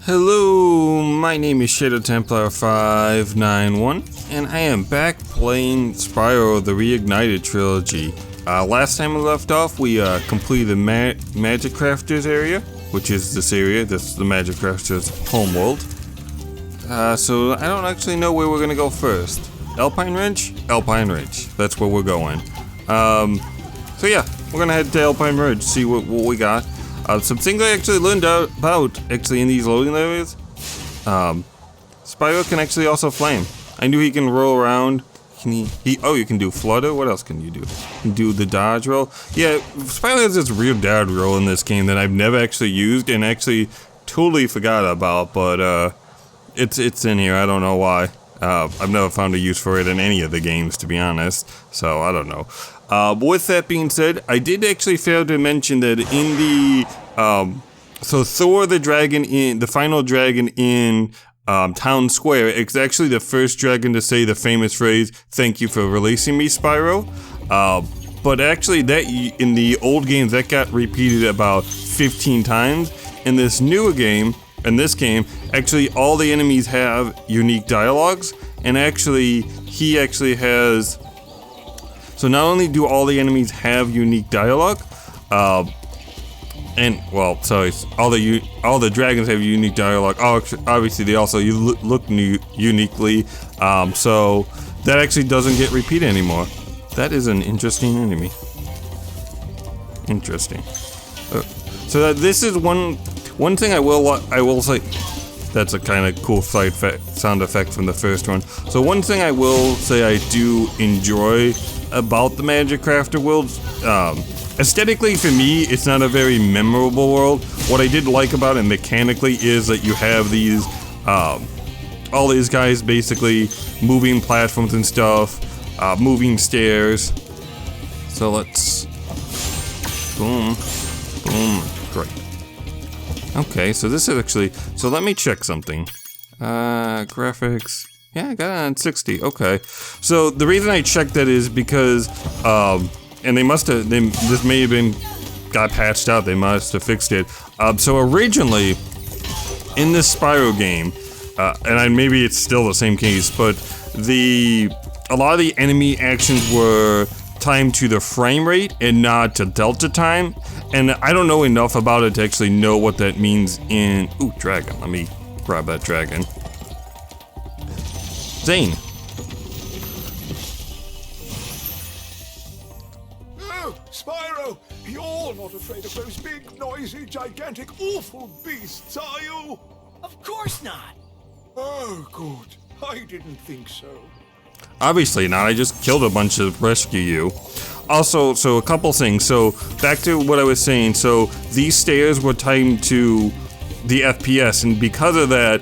Hello, my name is Shadow Templar 591, and I am back playing Spyro the Reignited Trilogy. Last time we left off, we completed the Magic Crafters area, which is this area. This is the Magic Crafters homeworld. So I don't actually know where we're gonna go first. Alpine Ridge? Alpine Ridge. That's where we're going. So yeah, we're gonna head to Alpine Ridge, see what we got. Some things I actually learned about in these loading areas. Spyro can actually also flame. I knew he can roll around. Oh, you can do flutter. What else can you do? You can do the dodge roll. Yeah, Spyro has this weird dodge roll in this game that I've never actually used and actually totally forgot about. But it's in here. I don't know why. I've never found a use for it in any of the games, to be honest. So I don't know. But with that being said, I did actually fail to mention that in the so Thor the dragon in the final dragon in Town Square, it's actually the first dragon to say the famous phrase, "Thank you for releasing me, Spyro." But actually, that in the old games that got repeated about 15 times. In this newer game, actually all the enemies have unique dialogues, and actually he actually has. So not only do all the enemies have unique dialogue, all the dragons have unique dialogue. Obviously, they also look uniquely. So that actually doesn't get repeated anymore. That is an interesting enemy. Interesting. So this is one thing I will say. That's a kind of cool sound effect from the first one. So one thing I will say I do enjoy about the Magic Crafter world, aesthetically for me, it's not a very memorable world. What I did like about it mechanically is that you have these, all these guys basically moving platforms and stuff, moving stairs. So let's, boom, great. Okay, so this is actually, so let me check something. Graphics. Yeah, I got it on 60. Okay. So the reason I checked that is because, and this may have got patched out. They must have fixed it. So originally, in this Spyro game, maybe it's still the same case, but a lot of the enemy actions were timed to the frame rate and not to delta time. And I don't know enough about it to actually know what that means in, dragon. Let me grab that dragon. Zane. Oh, Spyro, you're not afraid of those big, noisy, gigantic, awful beasts, are you? Of course not. Oh, good. I didn't think so. Obviously not. I just killed a bunch to rescue you. Also, so a couple things. So back to what I was saying. So these stairs were timed to the FPS, and because of that,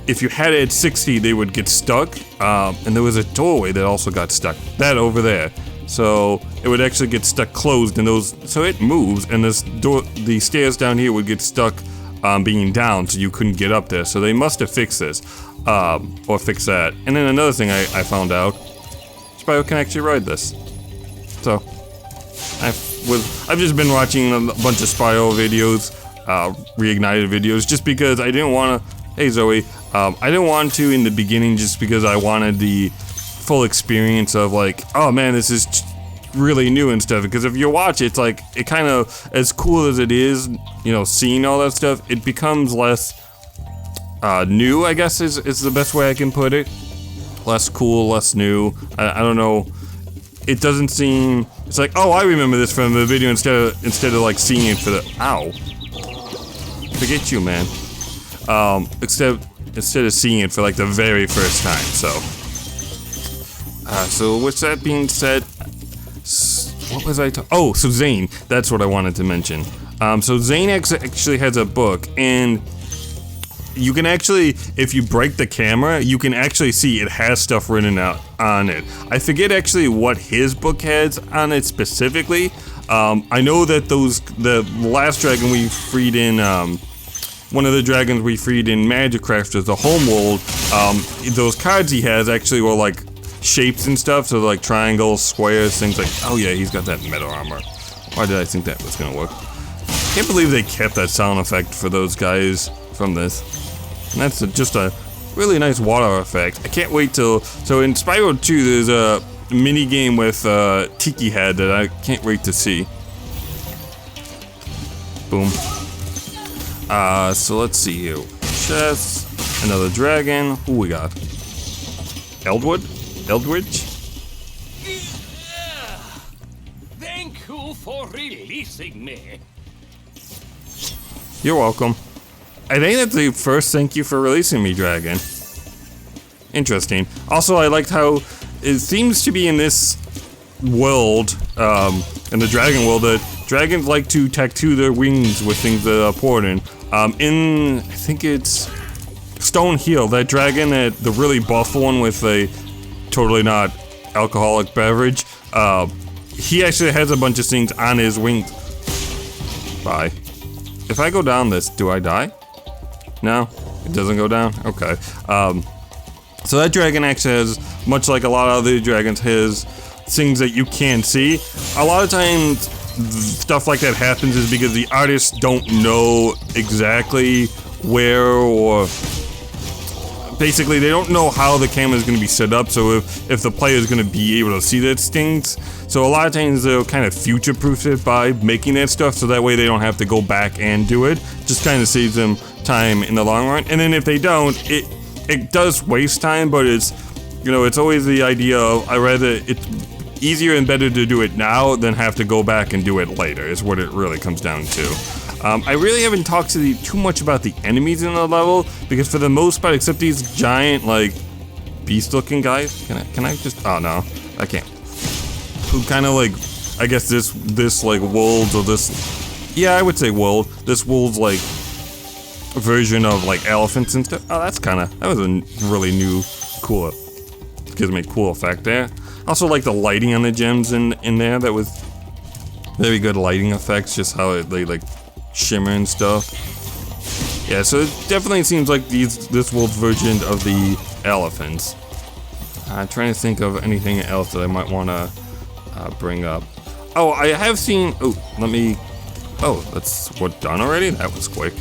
if you had it at 60, they would get stuck. And there was a doorway that also got stuck. That over there. So it would actually get stuck closed, and so it moves, and the stairs down here would get stuck being down, so you couldn't get up there. So they must have fixed this, or fixed that. And then another thing I found out, Spyro can actually ride this. So I've just been watching a bunch of Spyro videos, reignited videos, just because I didn't want to. Hey Zoe, I didn't want to in the beginning, just because I wanted the full experience of like, oh man, this is really new and stuff. Because if you watch it, it's like, it kind of, as cool as it is, seeing all that stuff, it becomes less new, I guess is the best way I can put it. Less cool, less new. I don't know. It doesn't seem. It's like, oh, I remember this from the video instead of like seeing it for the. Ow. Forget you, man. Instead of seeing it for like the very first time. So with that being said, what was I? So Zane. That's what I wanted to mention. So Zane actually has a book, and you can actually, if you break the camera, you can actually see it has stuff written out on it. I forget actually what his book has on it specifically. I know that the last dragon we freed in, one of the dragons we freed in Magic Crafters, the homeworld, those cards he has actually were like shapes and stuff, so like triangles, squares, things like, oh yeah, he's got that metal armor. Why did I think that was gonna work? Can't believe they kept that sound effect for those guys from this. And that's just a really nice water effect. I can't wait till... So in Spyro 2, there's a mini game with Tiki Head that I can't wait to see. Boom. So let's see here. Chest, another dragon. Who we got? Eldridge? Thank you for releasing me. You're welcome. I think that's the first thank you for releasing me, dragon. Interesting. Also, I liked how it seems to be in this world, in the dragon world, that dragons like to tattoo their wings with things that are important. I think it's Stone Heel, that dragon, the really buff one with a totally not alcoholic beverage, he actually has a bunch of things on his wings. Bye. If I go down this, do I die? No? It doesn't go down? Okay. So that dragon actually has, much like a lot of other dragons, has things that you can't see. A lot of times, stuff like that happens is because the artists don't know exactly where, or basically they don't know how the camera is going to be set up, so if the player is going to be able to see that things. So a lot of times they'll kind of future-proof it by making that stuff, so that way they don't have to go back and do it. Just kind of saves them time in the long run. And then if they don't, it does waste time, but it's, you know, it's always the idea of, it's easier and better to do it now than have to go back and do it later, is what it really comes down to. I really haven't talked to too much about the enemies in the level, because for the most part, except these giant, like, beast-looking guys, can I just, oh no, I can't. Who kind of like, I guess this like wolves, or this, yeah, I would say wolf, this wolves like version of like elephants and stuff. Oh, that was a really new, cool, gives me a cool effect there. Also like the lighting on the gems in there, that was very good lighting effects, just how they like shimmer and stuff. Yeah, so it definitely seems like this wolf version of the elephants. I'm trying to think of anything else that I might want to bring up. Oh, I have seen, that's what, done already? That was quick.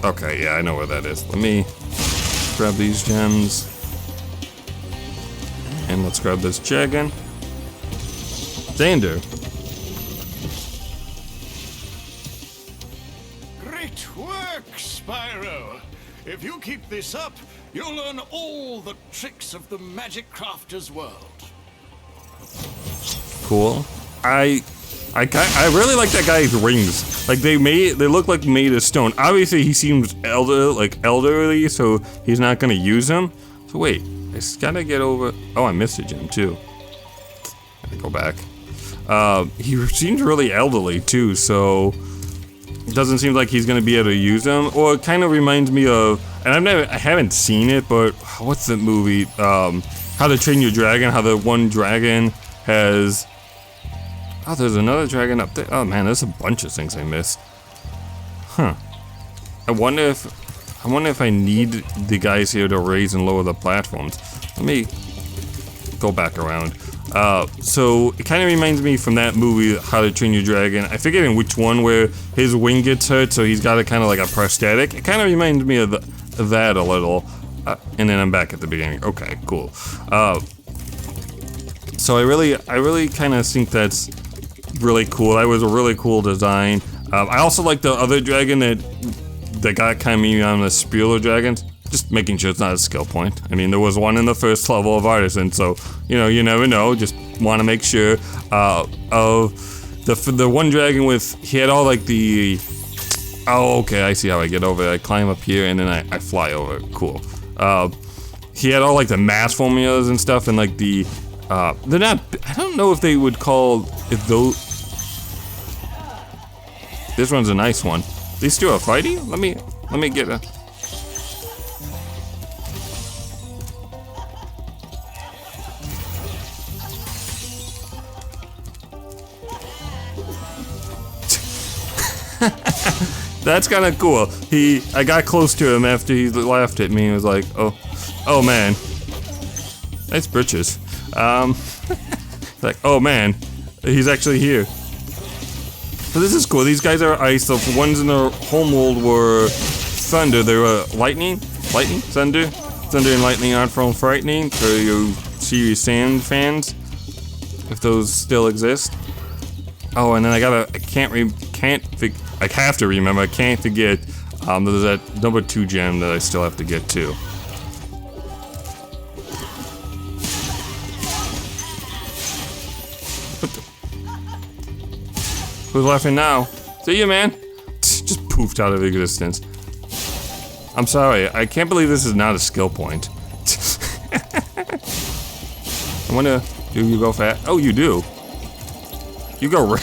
Okay, yeah, I know where that is. Let me grab these gems. And let's grab this dragon. Xander. Great work, Spyro. If you keep this up, you'll learn all the tricks of the Magic Crafter's world. Cool. I really like that guy's rings. Like they look like made of stone. Obviously he seems elderly, so he's not gonna use them. So wait, I just gotta get over. Oh, I missed a gem too. Gotta go back. He seems really elderly too, so it doesn't seem like he's gonna be able to use them. Or it kind of reminds me of, and I haven't seen it, but what's the movie? How to Train Your Dragon. How the one dragon has. Oh, there's another dragon up there. Oh man, there's a bunch of things I missed. Huh. I wonder if I need the guys here to raise and lower the platforms. Let me go back around. So it kind of reminds me from that movie, How to Train Your Dragon. I forget in which one where his wing gets hurt, so he's got a kind of like a prosthetic. It kind of reminds me of that a little. And then I'm back at the beginning. Okay, cool. So I really kind of think that's really cool. That was a really cool design. I also like the other dragon that got kind of on the Spyro dragons. Just making sure it's not a skill point. I mean, there was one in the first level of Artisan, so you never know. Just want to make sure. Of the one dragon he had all like the. Oh, okay. I see how I get over it. I climb up here and then I fly over. Cool. He had all like the mass formulas and stuff, and like the. They're not. I don't know if they would call if those. This one's a nice one. These two are fighting. Let me get a. That's kind of cool. I got close to him after he laughed at me and was like, oh man, nice britches. Like, oh man, he's actually here. So this is cool. These guys are ice. The ones in the homeworld were thunder. There were lightning, thunder, and lightning aren't from frightening for you serious sand fans, if those still exist. Oh, and then I have to remember. I can't forget. There's that number 2 gem that I still have to get to. Who's laughing now? See you, man. Just poofed out of existence. I'm sorry. I can't believe this is not a skill point. I wonder, do you go fast? Oh, you do. You go.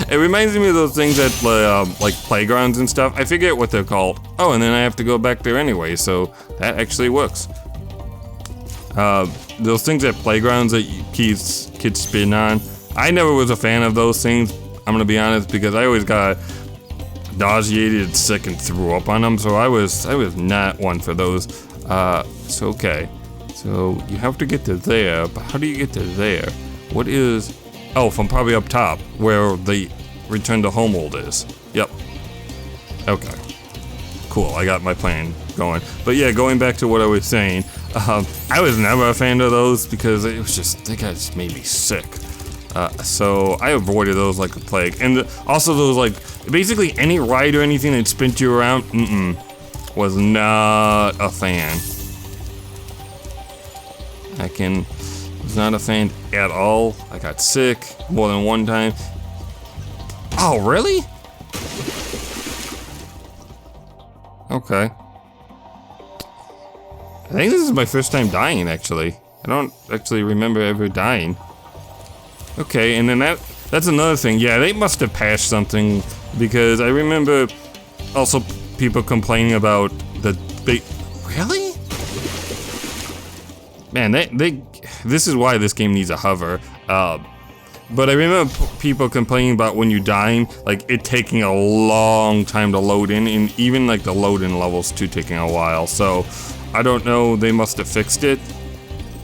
It reminds me of those things at like playgrounds and stuff. I forget what they're called. Oh, and then I have to go back there anyway, so that actually works. Those things at playgrounds that kids spin on. I never was a fan of those things. I'm gonna be honest, because I always got nauseated, sick, and threw up on them. So I was not one for those. So okay. So you have to get to there, but how do you get to there? What is? Oh, from probably up top, where the return to homeworld is. Yep. Okay. Cool, I got my plan going. But yeah, going back to what I was saying, I was never a fan of those because it was just, they just made me sick. So I avoided those like a plague. And also those like, basically any ride or anything that spins you around, was not a fan. Was not a fan at all. I got sick more than one time. Oh, really? Okay. I think this is my first time dying, actually. I don't actually remember ever dying. Okay, and then that's another thing. Yeah, they must have patched something, because I remember also people complaining about the big... Really? Man, this is why this game needs a hover. But I remember people complaining about when you're dying, like it taking a long time to load in, and even like the load in levels too taking a while. So I don't know, they must have fixed it.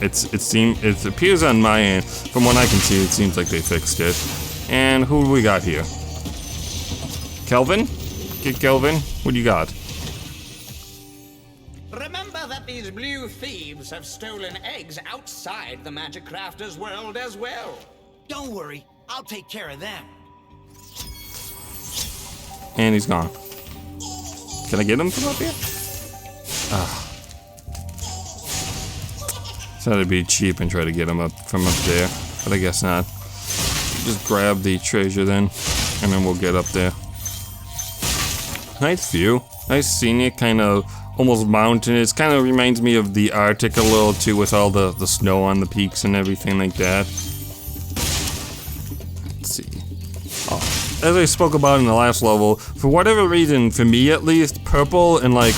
It appears on my end, from what I can see, it seems like they fixed it. And who do we got here? Kelvin? Get Kelvin. What do you got? Remember that these blue thieves have stolen eggs outside the Magic Crafter's world as well. Don't worry, I'll take care of them. And he's gone. Can I get him from up here? So that'd be cheap and try to get him up from up there, but I guess not. Just grab the treasure then, and then we'll get up there. Nice view. Nice scenic, kind of almost mountainous. Kind of reminds me of the Arctic a little too, with all the snow on the peaks and everything like that. Let's see. Oh, as I spoke about in the last level, for whatever reason, for me at least, purple and like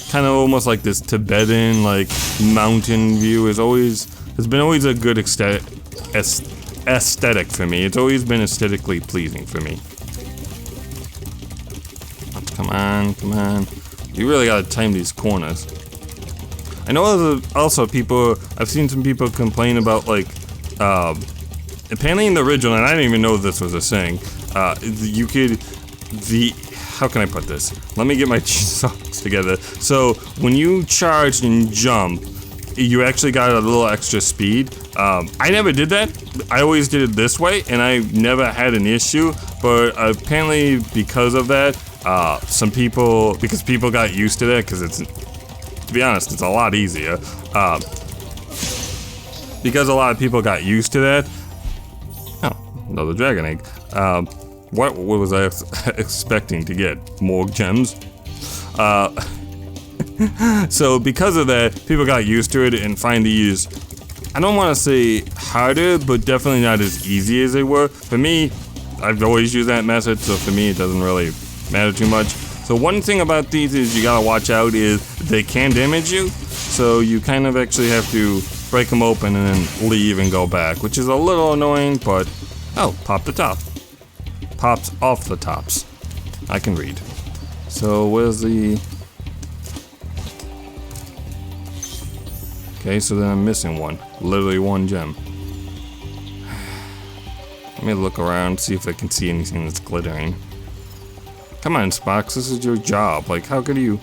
kind of almost like this Tibetan like mountain view has been always a good aesthetic for me. It's always been aesthetically pleasing for me. Come on, come on. You really gotta time these corners. I know also I've seen some people complain about like, apparently in the original, and I didn't even know this was a thing, how can I put this? Let me get my thoughts together. So when you charge and jump, you actually got a little extra speed. I never did that. I always did it this way, and I never had an issue. But apparently, because of that, because people got used to that, because it's, to be honest, it's a lot easier. Because a lot of people got used to that. Oh, another dragon egg. What was I expecting to get? More gems? So because of that, people got used to it and find these, I don't want to say harder, but definitely not as easy as they were. For me, I've always used that method, so for me it doesn't really matter too much. So one thing about these is you gotta watch out is they can damage you, so you kind of actually have to break them open and then leave and go back, which is a little annoying, but oh, pop the top. Pops off the tops. I can read. So where's the... Okay, so then I'm missing one. Literally one gem. Let me look around, see if I can see anything that's glittering. Come on, Spox, this is your job. Like, how could you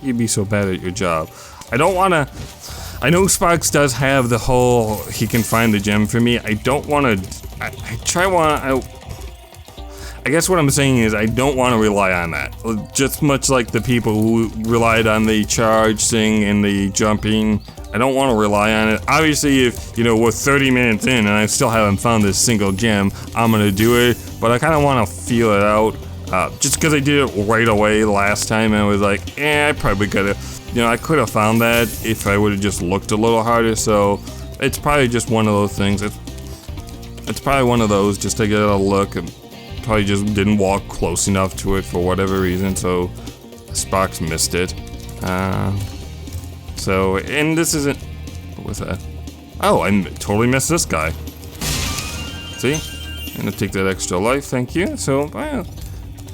be so bad at your job? I don't wanna... I know Spox does have the whole, he can find the gem for me. I don't wanna... I guess what I'm saying is I don't want to rely on that. Just much like the people who relied on the charge thing and the jumping, I don't want to rely on it. Obviously, if, you know, we're 30 minutes in and I still haven't found this single gem, I'm going to do it. But I kind of want to feel it out. Just because I did it right away last time and I was like, I probably could have, you know, I could have found that if I would have just looked a little harder. So it's probably just one of those things. It's probably one of those just to get a look. And probably just didn't walk close enough to it for whatever reason, so Spox missed it. So, and this isn't... What was that? Oh, I totally missed this guy. See? I'm gonna take that extra life, thank you. So, well,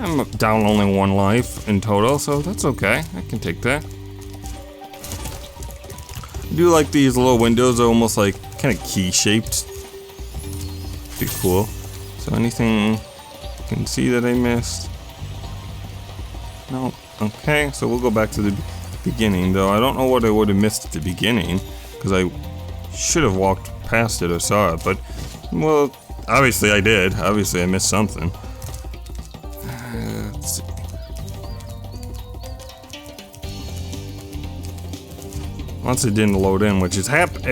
I'm down only 1 life in total, so that's okay. I can take that. I do like these little windows, are almost like kind of key-shaped. Be cool. So anything... Can see that I missed. No. Okay, so we'll go back to the beginning, though. I don't know what I would have missed at the beginning, because I should have walked past it or saw it, but, well, obviously I did. Obviously I missed something. Let's see. Once it didn't load in, which has happened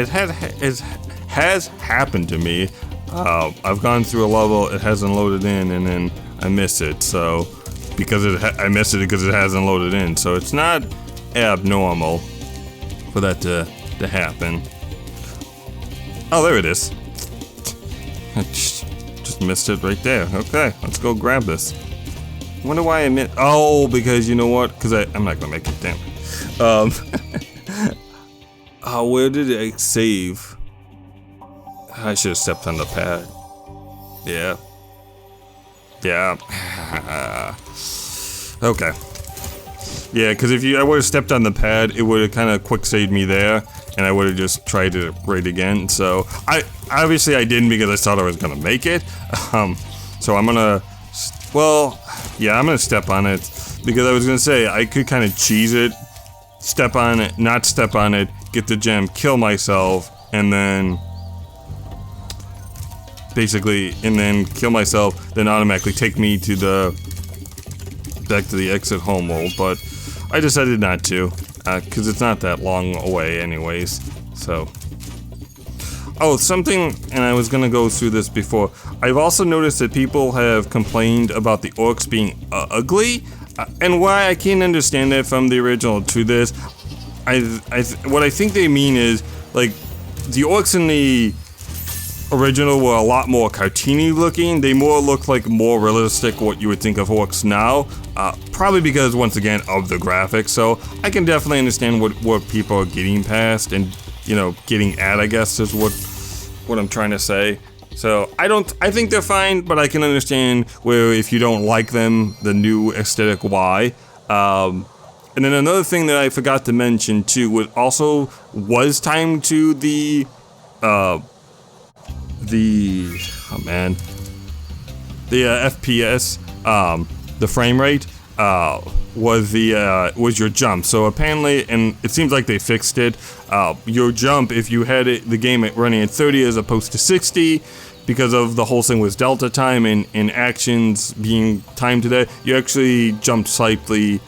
to me. I've gone through a level, it hasn't loaded in, and then I miss it. So, because I missed it because it hasn't loaded in. So it's not abnormal for that to happen. Oh, there it is. I just missed it right there. Okay, let's go grab this. I wonder why I missed. Oh, because you know what? Because I'm not gonna make it. Damn it. Oh, where did I save? I should have stepped on the pad. Yeah. Yeah. Okay. Yeah, because if I would have stepped on the pad, it would have kind of quick saved me there, and I would have just tried it right again. So obviously I didn't because I thought I was gonna make it. So I'm gonna, well, yeah, I'm gonna step on it because I was gonna say I could kind of cheese it, step on it, not step on it, get the gem, kill myself, and then. Basically, and then kill myself, then automatically take me to back to the exit home world, but I decided not to, because it's not that long away anyways, so. Oh, something, and I was gonna go through this before, I've also noticed that people have complained about the orcs being ugly, and why I can't understand that from the original to this, what I think they mean is, like, the orcs in the original were a lot more cartoony looking. They more look like more realistic what you would think of orcs now. Probably because, once again, of the graphics. So I can definitely understand what people are getting past and, you know, getting at, I guess, is what I'm trying to say. So I think they're fine, but I can understand where if you don't like them, the new aesthetic why. And then another thing that I forgot to mention too was timed to the FPS, the frame rate, was your jump. So apparently, and it seems like they fixed it, your jump, if you had the game running at 30 as opposed to 60, because of the whole thing was delta time and actions being timed to that, you actually jumped slightly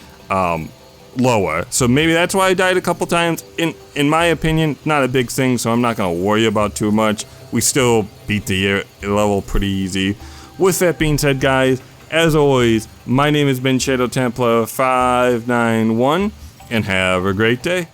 lower. So maybe that's why I died a couple times. In my opinion, not a big thing, so I'm not going to worry about too much. We still beat the level pretty easy. With that being said, guys, as always, my name has been Shadow Templar 591, and have a great day.